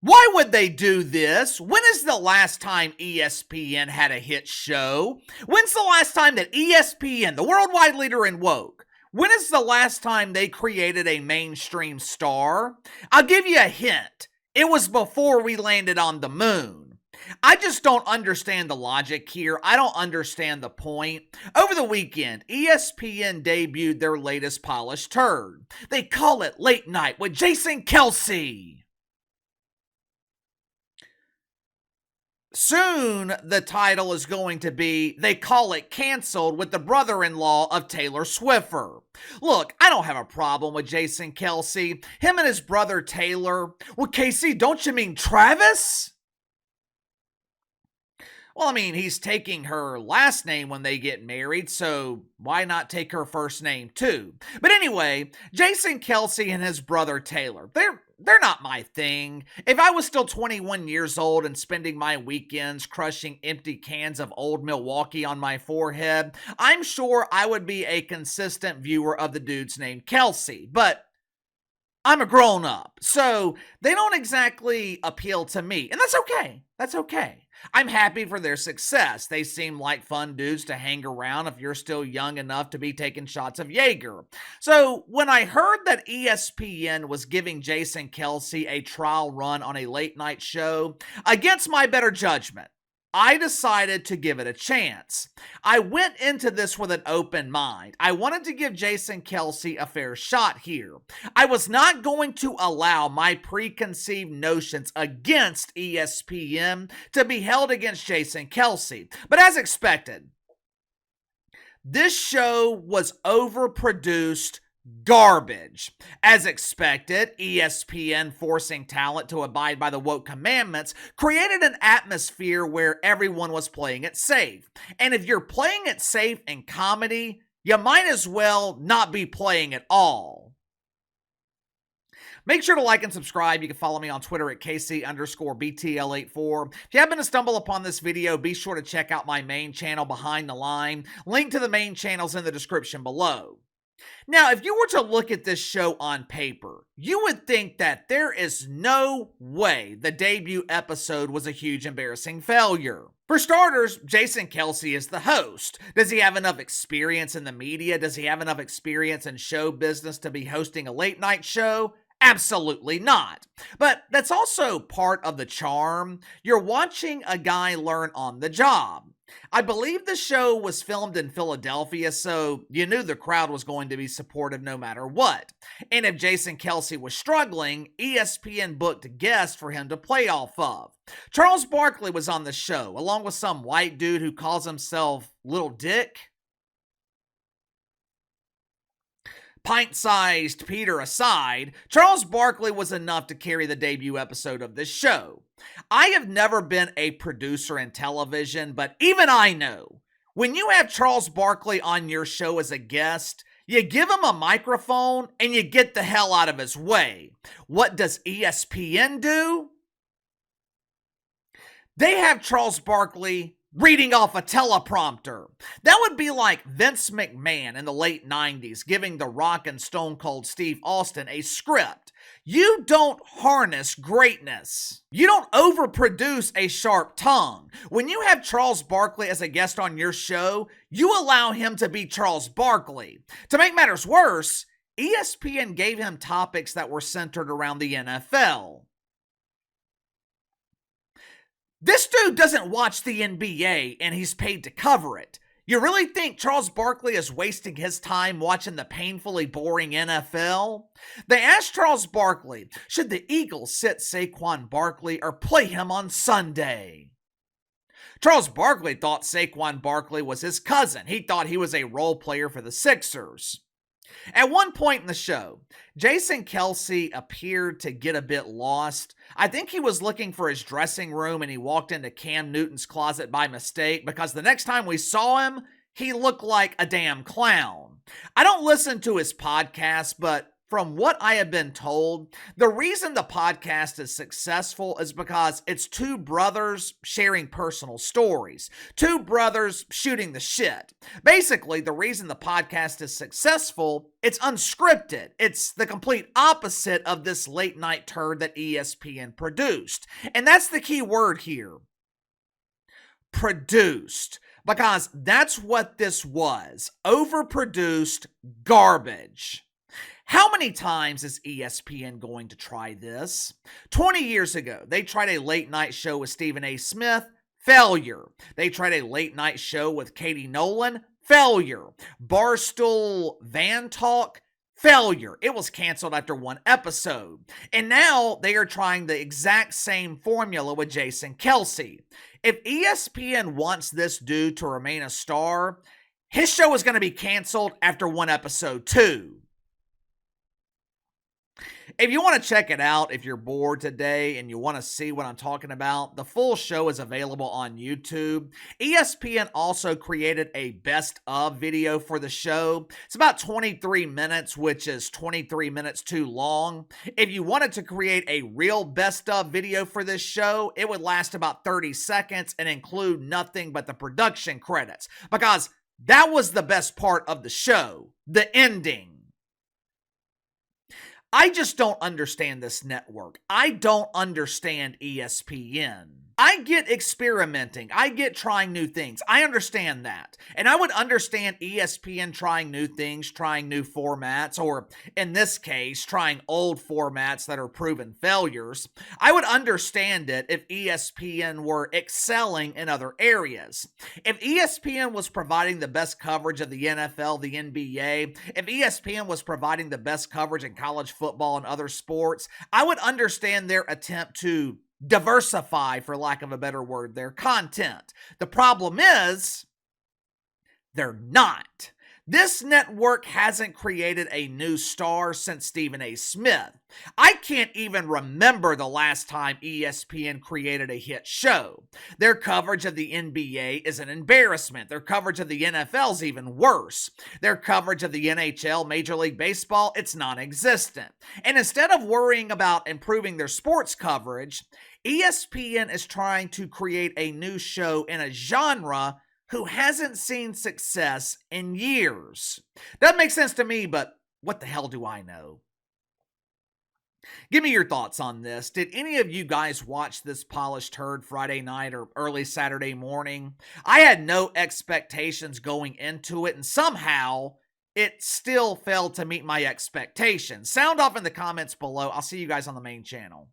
Why would they do this? When is the last time ESPN had a hit show? When's the last time that ESPN, the worldwide leader in woke, when is the last time they created a mainstream star? I'll give you a hint. It was before we landed on the moon. I just don't understand the logic here. I don't understand the point. Over the weekend, ESPN debuted their latest polished turd. They call it Late Night with Jason Kelce. Soon, the title is going to be They Call It Canceled with the brother-in-law of Taylor Swiffer. Look, I don't have a problem with Jason Kelce. Him and his brother Taylor. Well, Casey, don't you mean Travis? Well, I mean, he's taking her last name when they get married, so why not take her first name too? But anyway, Jason Kelce and his brother Taylor, they're not my thing. If I was still 21 years old and spending my weekends crushing empty cans of Old Milwaukee on my forehead, I'm sure I would be a consistent viewer of the dudes named Kelce. But I'm a grown up, so they don't exactly appeal to me. And that's okay. That's okay. I'm happy for their success. They seem like fun dudes to hang around if you're still young enough to be taking shots of Jaeger. So when I heard that ESPN was giving Jason Kelce a trial run on a late night show, against my better judgment, I decided to give it a chance. I went into this with an open mind. I wanted to give Jason Kelce a fair shot here. I was not going to allow my preconceived notions against ESPN to be held against Jason Kelce. But as expected, this show was overproduced garbage. As expected, ESPN forcing talent to abide by the woke commandments created an atmosphere where everyone was playing it safe. And if you're playing it safe in comedy, you might as well not be playing at all. Make sure to like and subscribe. You can follow me on Twitter at KC_BTL84. If you happen to stumble upon this video, be sure to check out my main channel, Behind the Line. Link to the main channel's in the description below. Now, if you were to look at this show on paper, you would think that there is no way the debut episode was a huge embarrassing failure. For starters, Jason Kelce is the host. Does he have enough experience in the media? Does he have enough experience in show business to be hosting a late night show? Absolutely not. But that's also part of the charm. You're watching a guy learn on the job. I believe the show was filmed in Philadelphia, so you knew the crowd was going to be supportive no matter what. And if Jason Kelce was struggling, ESPN booked guests for him to play off of. Charles Barkley was on the show, along with some white dude who calls himself Little Dick. Pint-sized Peter aside, Charles Barkley was enough to carry the debut episode of this show. I have never been a producer in television, but even I know, when you have Charles Barkley on your show as a guest, you give him a microphone and you get the hell out of his way. What does ESPN do? They have Charles Barkley reading off a teleprompter. That would be like Vince McMahon in the late 90s giving The Rock and Stone Cold Steve Austin a script. You don't harness greatness. You don't overproduce a sharp tongue. When you have Charles Barkley as a guest on your show, you allow him to be Charles Barkley. To make matters worse, ESPN gave him topics that were centered around the NFL. This dude doesn't watch the NBA and he's paid to cover it. You really think Charles Barkley is wasting his time watching the painfully boring NFL? They asked Charles Barkley, should the Eagles sit Saquon Barkley or play him on Sunday? Charles Barkley thought Saquon Barkley was his cousin. He thought he was a role player for the Sixers. At one point in the show, Jason Kelce appeared to get a bit lost. I think he was looking for his dressing room and he walked into Cam Newton's closet by mistake because the next time we saw him, he looked like a damn clown. I don't listen to his podcast, but From what I have been told, the reason the podcast is successful is because it's two brothers sharing personal stories, two brothers shooting the shit. Basically, the reason the podcast is successful, it's unscripted. It's the complete opposite of this late night turd that ESPN produced. And that's the key word here. Produced. Because that's what this was. Overproduced garbage. How many times is ESPN going to try this? 20 years ago, they tried a late night show with Stephen A. Smith. Failure. They tried a late night show with Katie Nolan. Failure. Barstool Van Talk. Failure. It was canceled after one episode. And now they are trying the exact same formula with Jason Kelce. If ESPN wants this dude to remain a star, his show is going to be canceled after one episode too. If you want to check it out, if you're bored today and you want to see what I'm talking about, the full show is available on YouTube. ESPN also created a best of video for the show. It's about 23 minutes, which is 23 minutes too long. If you wanted to create a real best of video for this show, it would last about 30 seconds and include nothing but the production credits, because that was the best part of the show, the ending. I just don't understand this network. I don't understand ESPN. I get experimenting. I get trying new things. I understand that. And I would understand ESPN trying new things, trying new formats, or in this case, trying old formats that are proven failures. I would understand it if ESPN were excelling in other areas. If ESPN was providing the best coverage of the NFL, the NBA, if ESPN was providing the best coverage in college football and other sports, I would understand their attempt to diversify, for lack of a better word, their content. The problem is, they're not. This network hasn't created a new star since Stephen A. Smith. I can't even remember the last time ESPN created a hit show. Their coverage of the NBA is an embarrassment. Their coverage of the NFL is even worse. Their coverage of the NHL, Major League Baseball, it's non-existent. And instead of worrying about improving their sports coverage, ESPN is trying to create a new show in a genre who hasn't seen success in years. That makes sense to me, but what the hell do I know? Give me your thoughts on this. Did any of you guys watch this polished turd Friday night or early Saturday morning? I had no expectations going into it, and somehow it still failed to meet my expectations. Sound off in the comments below. I'll see you guys on the main channel.